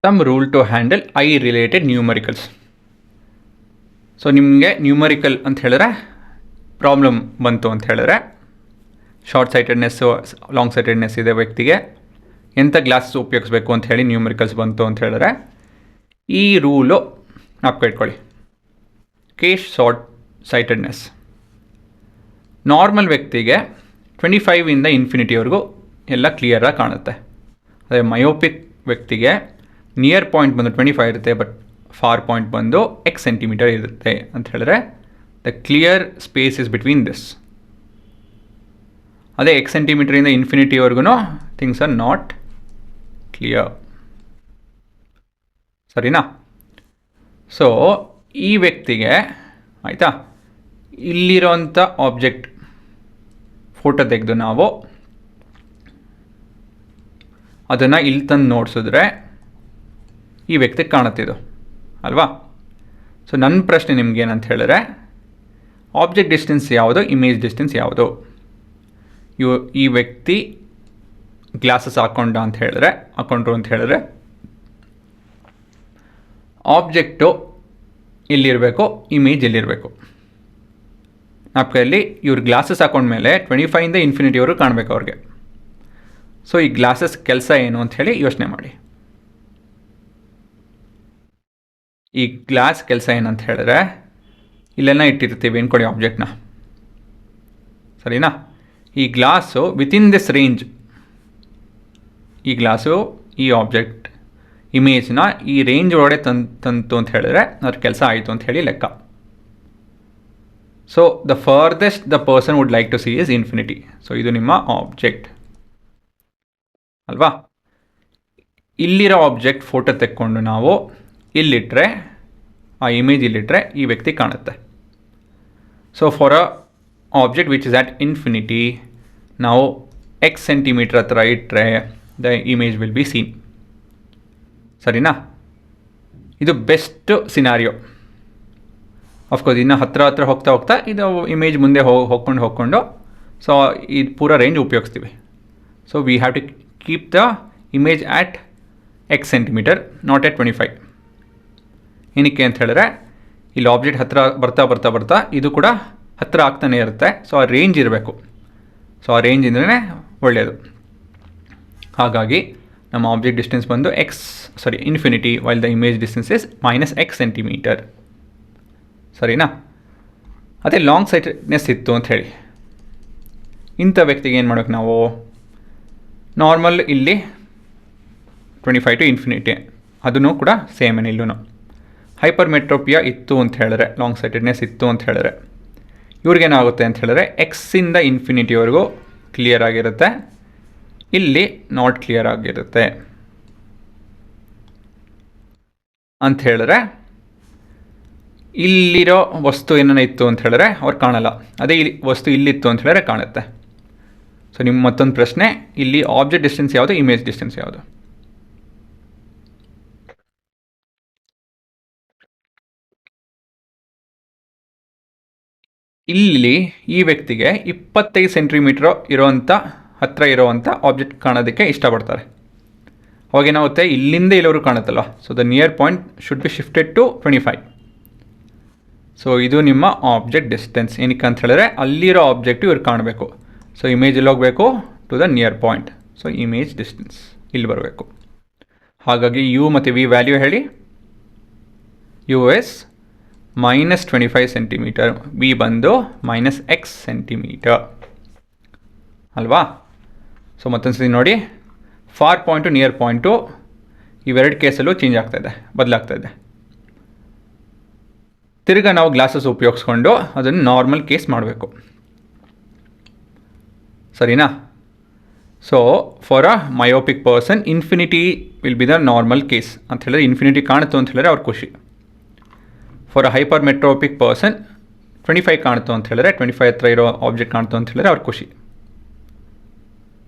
Some rule to handle eye related numericals. So ನಿಮಗೆ numerical ಅಂತ ಹೇಳಿದ್ರೆ ಪ್ರಾಬ್ಲಮ್ ಬಂತು ಅಂತ ಹೇಳಿದ್ರೆ ಶಾರ್ಟ್ ಸೈಟೆಡ್ನೆಸ್ಸು ಲಾಂಗ್ ಸೈಟೆಡ್ನೆಸ್ ಇದೆ ವ್ಯಕ್ತಿಗೆ ಎಂಥ ಗ್ಲಾಸಸ್ ಉಪಯೋಗಿಸ್ಬೇಕು ಅಂತ ಹೇಳಿ ನ್ಯೂಮರಿಕಲ್ಸ್ ಬಂತು ಅಂತ ಹೇಳಿದ್ರೆ ಈ ರೂಲು ಜ್ಞಾಪಕ ಇಟ್ಕೊಳ್ಳಿ. ಕೇಸ್ ಶಾರ್ಟ್ ಸೈಟೆಡ್ನೆಸ್ ನಾರ್ಮಲ್ ವ್ಯಕ್ತಿಗೆ 25ಇಂದ ಇನ್ಫಿನಿಟಿವರೆಗೂ ಎಲ್ಲ ಕ್ಲಿಯರಾಗಿ ಕಾಣುತ್ತೆ. ಅದೇ ಮಯೋಪಿಕ್ ವ್ಯಕ್ತಿಗೆ ನಿಯರ್ ಪಾಯಿಂಟ್ ಬಂದು 25 ಇರುತ್ತೆ, ಬಟ್ ಫಾರ್ ಪಾಯಿಂಟ್ ಬಂದು x ಸೆಂಟಿಮೀಟರ್ ಇರುತ್ತೆ ಅಂತ ಹೇಳಿದ್ರೆ the clear space is between this. ಅದೇ x ಸೆಂಟಿಮೀಟರಿಂದ ಇನ್ಫಿನಿಟಿವರೆಗೂ ಥಿಂಗ್ಸ್ ಆರ್ ನಾಟ್ ಕ್ಲಿಯರ್. ಸರಿನಾ? ಸೊ ಈ ವ್ಯಕ್ತಿಗೆ ಆಯಿತಾ, ಇಲ್ಲಿರೋಂಥ ಆಬ್ಜೆಕ್ಟ್ ಫೋಟೋ ತೆಗೆದು ನಾವು ಅದನ್ನು ಇಲ್ಲಿ ತಂದು ನೋಡಿಸಿದ್ರೆ ಈ ವ್ಯಕ್ತಿಗೆ ಕಾಣುತ್ತಿದ್ದು ಅಲ್ವಾ? ಸೊ ನನ್ನ ಪ್ರಶ್ನೆ ನಿಮ್ಗೇನಂತ ಹೇಳಿದ್ರೆ ಆಬ್ಜೆಕ್ಟ್ ಡಿಸ್ಟೆನ್ಸ್ ಯಾವುದು, ಇಮೇಜ್ ಡಿಸ್ಟೆನ್ಸ್ ಯಾವುದು? ಈ ವ್ಯಕ್ತಿ ಗ್ಲಾಸಸ್ ಹಾಕೊಂಡ್ರು ಅಂತ ಹೇಳಿದ್ರೆ ಆಬ್ಜೆಕ್ಟು ಇಲ್ಲಿರಬೇಕು, ಇಮೇಜ್ ಎಲ್ಲಿರಬೇಕು. ನಾಲ್ಕಲ್ಲಿ ಇವ್ರು ಗ್ಲಾಸಸ್ ಹಾಕೊಂಡ್ಮೇಲೆ 25ಇಂದ ಇನ್ಫಿನಿಟಿವರೆಗೂ ಕಾಣಬೇಕು ಅವ್ರಿಗೆ. ಸೊ ಈ ಗ್ಲಾಸಸ್ ಕೆಲಸ ಏನು ಅಂಥೇಳಿ ಯೋಚನೆ ಮಾಡಿ. ಈ ಗ್ಲಾಸ್ ಕೆಲಸ ಏನಂತ ಹೇಳಿದ್ರೆ ಇಲ್ಲೆಲ್ಲ ಇಟ್ಟಿರ್ತೀವಿ ಅಂದ್ಕೊಡಿ ಆಬ್ಜೆಕ್ಟ್ನ, ಸರಿನಾ? ಈ ಗ್ಲಾಸು ವಿತಿನ್ ದಿಸ್ ರೇಂಜ್, ಈ ಗ್ಲಾಸು ಈ ಆಬ್ಜೆಕ್ಟ್ ಇಮೇಜ್ನ ಈ ರೇಂಜ್ ಒಳಗಡೆ ತಂತು ಅಂತ ಹೇಳಿದ್ರೆ ಅದ್ರ ಕೆಲಸ ಆಯಿತು ಅಂತ ಹೇಳಿ ಲೆಕ್ಕ. So the farthest the person would like to see is infinity. So ಇದು ನಿಮ್ಮ ಆಬ್ಜೆಕ್ಟ್ ಅಲ್ವಾ? ಇಲ್ಲಿರೋ ಆಬ್ಜೆಕ್ಟ್ ಫೋಟೋ ತೆಕ್ಕೊಂಡು ನಾವು ಇಲ್ಲಿಟ್ಟರೆ, ಆ ಇಮೇಜ್ ಇಲ್ಲಿಟ್ಟರೆ ಈ ವ್ಯಕ್ತಿ ಕಾಣುತ್ತೆ. So for a object which is at infinity ನಾವು x ಸೆಂಟಿಮೀಟರ್ ಹತ್ರ ಇಟ್ಟರೆ the image will be seen. ಸರಿನಾ? ಇದು ಬೆಸ್ಟ್ ಸಿನಾರಿಯೋ. ಅಫ್ಕೋರ್ಸ್ ಇನ್ನು ಹತ್ರ ಹೋಗ್ತಾ ಇದು ಇಮೇಜ್ ಮುಂದೆ ಹೋಗ್ಕೊಂಡು ಸೊ ಈ ಪೂರ ರೇಂಜ್ ಉಪಯೋಗಿಸ್ತೀವಿ. So we have to keep the image at x centimetre, not at 25. ಏನಕ್ಕೆ ಅಂತ ಹೇಳಿದ್ರೆ ಇಲ್ಲಿ ಆಬ್ಜೆಕ್ಟ್ ಹತ್ರ ಬರ್ತಾ ಇದು ಕೂಡ ಹತ್ತಿರ ಆಗ್ತಾನೆ ಇರುತ್ತೆ. ಸೊ ಆ ರೇಂಜ್ ಇರಬೇಕು. ಸೊ ಆ ರೇಂಜ್ ಇಂದ್ರೇ ಒಳ್ಳೆಯದು. ಹಾಗಾಗಿ ನಮ್ಮ ಆಬ್ಜೆಕ್ಟ್ ಡಿಸ್ಟೆನ್ಸ್ ಬಂದು infinity, while the image distance is -x centimetre. ಸರಿನಾ? ಅದೇ ಲಾಂಗ್ ಸೈಟೆಡ್ನೆಸ್ ಇತ್ತು ಅಂತ ಹೇಳಿ ಇಂಥ ವ್ಯಕ್ತಿಗೆ ಏನು ಮಾಡೋಕ್ಕೆ ನಾವು ನಾರ್ಮಲ್ ಇಲ್ಲಿ 25 ಟು ಇನ್ಫಿನಿಟಿ, ಅದನ್ನು ಕೂಡ ಸೇಮ್ ಇಲ್ಲೂ ಹೈಪರ್ ಮೆಟ್ರೋಪಿಯಾ ಇತ್ತು ಅಂತ ಹೇಳಿದ್ರೆ, ಲಾಂಗ್ ಸೈಟೆಡ್ನೆಸ್ ಇತ್ತು ಅಂತ ಹೇಳಿದ್ರೆ ಇವ್ರಿಗೇನಾಗುತ್ತೆ ಅಂತ ಹೇಳಿದ್ರೆ ಎಕ್ಸಿಂದ ಇನ್ಫಿನಿಟಿವರೆಗೂ ಕ್ಲಿಯರ್ ಆಗಿರುತ್ತೆ, ಇಲ್ಲಿ ನಾಟ್ ಕ್ಲಿಯರ್ ಆಗಿರುತ್ತೆ ಅಂತ ಹೇಳಿದ್ರೆ ಇಲ್ಲಿರೋ ವಸ್ತು ಏನಾನ ಇತ್ತು ಅಂತ ಹೇಳಿದ್ರೆ ಅವ್ರು ಕಾಣಲ್ಲ. ಅದೇ ಇಲ್ಲಿ ವಸ್ತು ಇಲ್ಲಿತ್ತು ಅಂತ ಹೇಳಿದ್ರೆ ಕಾಣುತ್ತೆ. ಸೊ ನಿಮ್ಮ ಮತ್ತೊಂದು ಪ್ರಶ್ನೆ, ಇಲ್ಲಿ ಆಬ್ಜೆಕ್ಟ್ ಡಿಸ್ಟೆನ್ಸ್ ಯಾವುದು, ಇಮೇಜ್ ಡಿಸ್ಟೆನ್ಸ್ ಯಾವುದು? ಇಲ್ಲಿ ಈ ವ್ಯಕ್ತಿಗೆ 25 ಸೆಂಟಿಮೀಟರ್ ಹತ್ತಿರ ಇರೋವಂಥ ಆಬ್ಜೆಕ್ಟ್ ಕಾಣೋದಕ್ಕೆ ಇಷ್ಟಪಡ್ತಾರೆ. ಅವಾಗೇನಾಗುತ್ತೆ, ಇಲ್ಲಿಂದ ಇಲ್ಲಿವರೆಗೂ ಕಾಣುತ್ತಲ್ವ. So the near point should be shifted to 25. So ಇದು ನಿಮ್ಮ ಆಬ್ಜೆಕ್ಟ್ ಡಿಸ್ಟೆನ್ಸ್. ಏನಕ್ಕೆ ಅಂತ ಹೇಳಿದ್ರೆ ಅಲ್ಲಿರೋ ಆಬ್ಜೆಕ್ಟ್ ಇವ್ರು ಕಾಣಬೇಕು. ಸೊ ಇಮೇಜ್ ಇಲ್ಲಿ ಹೋಗಬೇಕು to the near point. So image distance ಇಲ್ಲಿ ಬರಬೇಕು. ಹಾಗಾಗಿ ಯು ಮತ್ತು ವಿ ವ್ಯಾಲ್ಯೂ ಹೇಳಿ. ಯು ಎಸ್ -25 ಸೆಂಟಿಮೀಟರ್, ವಿ ಬಂದು -x ಸೆಂಟಿಮೀಟರ್ ಅಲ್ವಾ? ಸೊ ಮತ್ತೊಂದು ಸತಿ ನೋಡಿ, ಫಾರ್ ಪಾಯಿಂಟು ನಿಯರ್ ಪಾಯಿಂಟು ಇವೆರಡು ಕೇಸಲ್ಲೂ ಚೇಂಜ್ ಆಗ್ತಾಯಿದೆ, ಬದಲಾಗ್ತಾಯಿದೆ. ತಿರ್ಗಾ ನಾವು ಗ್ಲಾಸಸ್ ಉಪಯೋಗಿಸ್ಕೊಂಡು ಅದನ್ನು ನಾರ್ಮಲ್ ಕೇಸ್ ಮಾಡಬೇಕು. ಸರಿನಾ? So for a myopic person infinity will be the normal case ಅಂತ ಹೇಳಿದ್ರೆ, ಇನ್ಫಿನಿಟಿ ಕಾಣುತ್ತು ಅಂತ ಹೇಳಿದ್ರೆ ಅವ್ರ ಖುಷಿ. For a hypermetropic person 25 ಕಾಣುತ್ತು ಅಂತ ಹೇಳಿದ್ರೆ, 25 ಹತ್ರ ಇರೋ ಆಬ್ಜೆಕ್ಟ್ ಕಾಣುತ್ತು ಅಂತ ಹೇಳಿದ್ರೆ ಅವ್ರ ಖುಷಿ.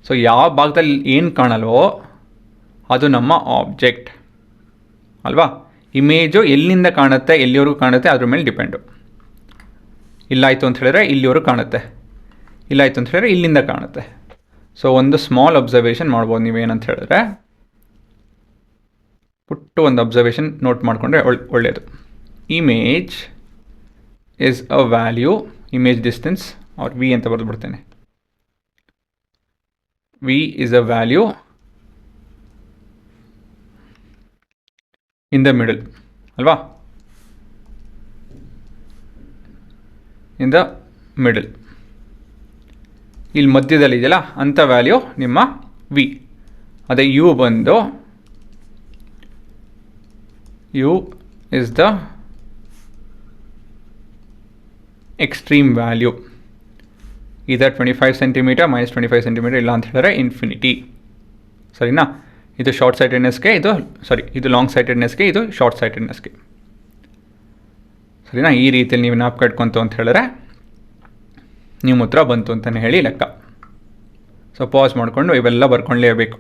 ಸೊ ಯಾವ ಭಾಗದಲ್ಲಿ ಏನು ಕಾಣಲ್ವೋ ಅದು ನಮ್ಮ ಆಬ್ಜೆಕ್ಟ್ ಅಲ್ವಾ? ಇಮೇಜು ಎಲ್ಲಿಂದ ಕಾಣುತ್ತೆ, ಎಲ್ಲಿವರೆಗೂ ಕಾಣುತ್ತೆ ಅದ್ರ ಮೇಲೆ ಡಿಪೆಂಡು. ಇಲ್ಲಾಯಿತು ಅಂತ ಹೇಳಿದ್ರೆ ಇಲ್ಲಿವರೆಗೂ ಕಾಣುತ್ತೆ, ಇಲ್ಲಾಯಿತು ಅಂತ ಹೇಳಿದ್ರೆ ಇಲ್ಲಿಂದ ಕಾಣುತ್ತೆ. ಸೊ ಒಂದು ಸ್ಮಾಲ್ ಅಬ್ಸರ್ವೇಷನ್ ಮಾಡ್ಬೋದು ನೀವೇನಂತ ಹೇಳಿದ್ರೆ, ಪುಟ್ಟು ಒಂದು ಅಬ್ಸರ್ವೇಷನ್ ನೋಟ್ ಮಾಡಿಕೊಂಡ್ರೆ ಒಳ್ಳೆಯದು. Image is a value, image distance are v ಅಂತ ಬರೆದುಬಿಡ್ತೇನೆ. V is a value in the middle ಅಲ್ವಾ, ಇನ್ ದ ಮಿಡಲ್, ಇಲ್ಲಿ ಮಧ್ಯದಲ್ಲಿ ಇದೆಯಲ್ಲ ಅಂಥ ವ್ಯಾಲ್ಯೂ ನಿಮ್ಮ ವಿ. ಅದೇ ಯು ಬಂದು U is the extreme value, ಇದರ್ 25 ಸೆಂಟಿಮೀಟರ್ ಮೈನಸ್ 25 ಸೆಂಟಿಮೀಟರ್, ಇಲ್ಲ ಅಂತ ಹೇಳಿದ್ರೆ ಇನ್ಫಿನಿಟಿ. ಸರಿನಾ? ಇದು ಶಾರ್ಟ್ ಸೈಟೆಡ್ನೆಸ್ಗೆ, ಇದು ಲಾಂಗ್ ಸೈಟೆಡ್ನೆಸ್ಗೆ, ಇದು ಶಾರ್ಟ್ ಸೈಟೆಡ್ನೆಸ್ಗೆ. ಸರಿನಾ? ಈ ರೀತಿಯಲ್ಲಿ ನೀವು ಜ್ಞಾಪಕ ಇಟ್ಕೊಂತು ಅಂತ ಹೇಳಿದ್ರೆ ನಿಮ್ಮ ಉತ್ತರ ಬಂತು ಅಂತಲೇ ಹೇಳಿ ಲೆಕ್ಕ. ಸೊ ಪಾಸ್ ಮಾಡಿಕೊಂಡು ಇವೆಲ್ಲ ಬರ್ಕೊಳ್ಳೇಬೇಕು.